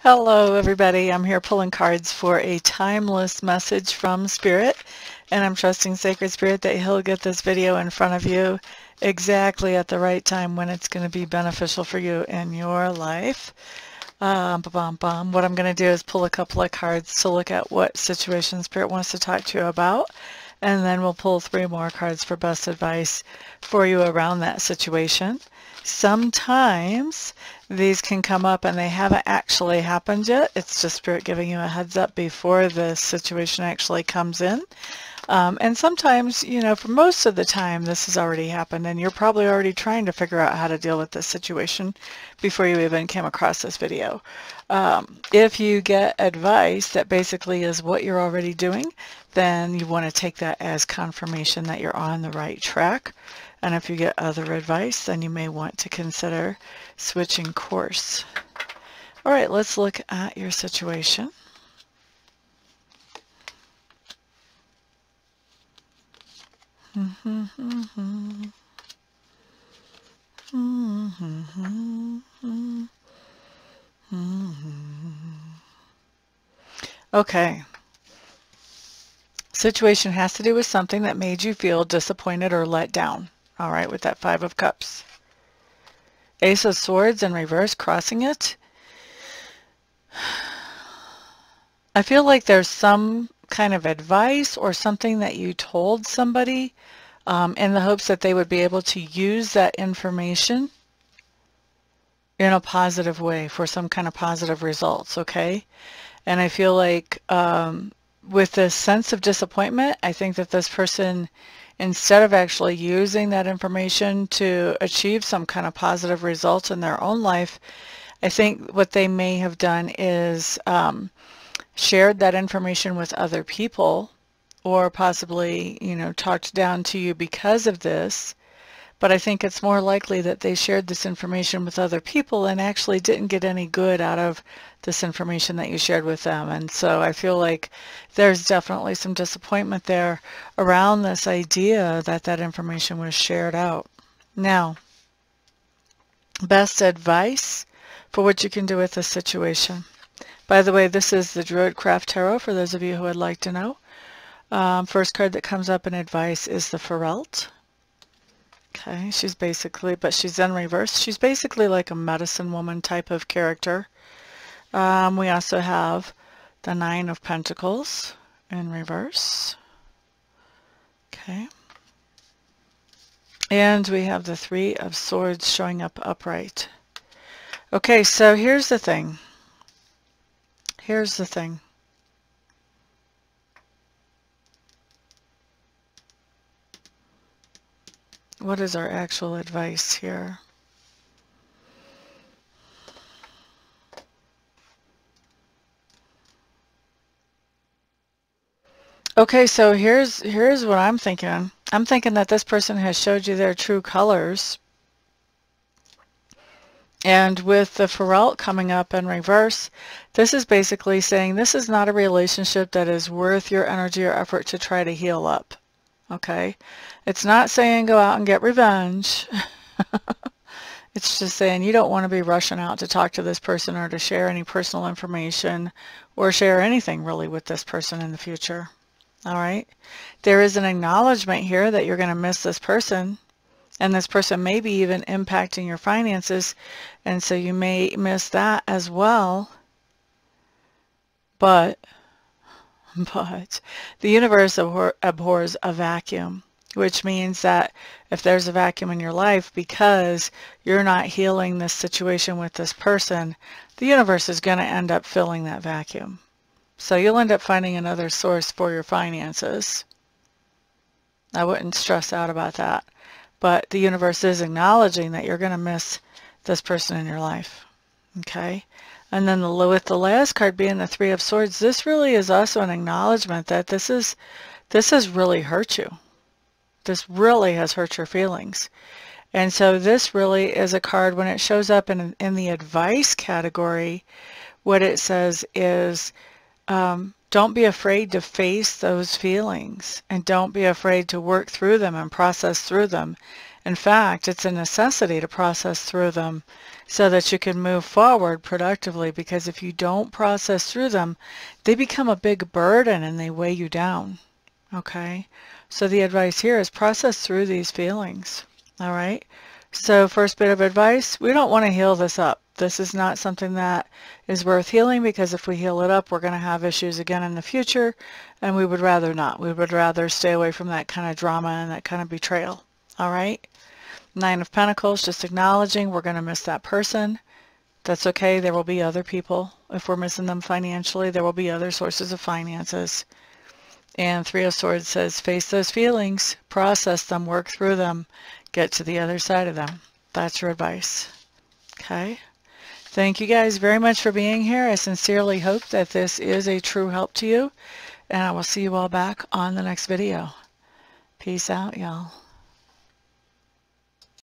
Hello everybody, I'm here pulling cards for a timeless message from Spirit, and I'm trusting Sacred Spirit that he'll get this video in front of you exactly at the right time when it's going to be beneficial for you in your life. What I'm going to do is pull a couple of cards to look at what situation Spirit wants to talk to you about, and then we'll pull 3 more cards for best advice for you around that situation. Sometimes these can come up and they haven't actually happened yet. It's just Spirit giving you a heads up before the situation actually comes in. And sometimes, for most of the time this has already happened and you're probably already trying to figure out how to deal with this situation before you even came across this video. If you get advice that basically is what you're already doing, then you want to take that as confirmation that you're on the right track. And if you get other advice, then you may want to consider switching course. All right, let's look at your situation. Okay. Situation has to do with something that made you feel disappointed or let down. All right, with that 5 of Cups. Ace of Swords in reverse, crossing it. I feel like there's some kind of advice or something that you told somebody in the hopes that they would be able to use that information in a positive way for some kind of positive results, okay? And I feel like with this sense of disappointment, I think that this person, instead of actually using that information to achieve some kind of positive results in their own life, I think what they may have done is shared that information with other people, or possibly, talked down to you because of this. But I think it's more likely that they shared this information with other people and actually didn't get any good out of this information that you shared with them. And so I feel like there's definitely some disappointment there around this idea that that information was shared out. Now, best advice for what you can do with this situation. By the way, this is the Druidcraft Tarot for those of you who would like to know. First card that comes up in advice is the Feralt. Okay, she's basically, but she's in reverse. She's basically like a medicine woman type of character. We also have the 9 of Pentacles in reverse. Okay. And we have the 3 of Swords showing up upright. Okay, so here's the thing. Here's the thing. What is our actual advice here? Okay, so here's what I'm thinking. I'm thinking that this person has showed you their true colors. And with the Feralt coming up in reverse, this is basically saying this is not a relationship that is worth your energy or effort to try to heal up. Okay? It's not saying go out and get revenge. It's just saying you don't want to be rushing out to talk to this person or to share any personal information or share anything really with this person in the future. All right? There is an acknowledgement here that you're going to miss this person, and this person may be even impacting your finances, and so you may miss that as well. But the universe abhors a vacuum, which means that if there's a vacuum in your life because you're not healing this situation with this person, the universe is going to end up filling that vacuum. So you'll end up finding another source for your finances. I wouldn't stress out about that. But the universe is acknowledging that you're going to miss this person in your life. Okay? And then with the last card being the 3 of Swords, this really is also an acknowledgement that this has really hurt you. This really has hurt your feelings. And so this really is a card, when it shows up in the advice category, what it says is don't be afraid to face those feelings, and don't be afraid to work through them and process through them. In fact, it's a necessity to process through them so that you can move forward productively, because if you don't process through them, they become a big burden and they weigh you down. Okay? So the advice here is process through these feelings. All right? So first bit of advice, we don't want to heal this up. This is not something that is worth healing, because if we heal it up, we're going to have issues again in the future, and we would rather not. We would rather stay away from that kind of drama and that kind of betrayal. All right? Nine of Pentacles, just acknowledging we're going to miss that person. That's okay. There will be other people. If we're missing them financially, there will be other sources of finances. And Three of Swords says face those feelings, process them, work through them, get to the other side of them. That's your advice. Okay? Thank you guys very much for being here. I sincerely hope that this is a true help to you, and I will see you all back on the next video. Peace out, y'all.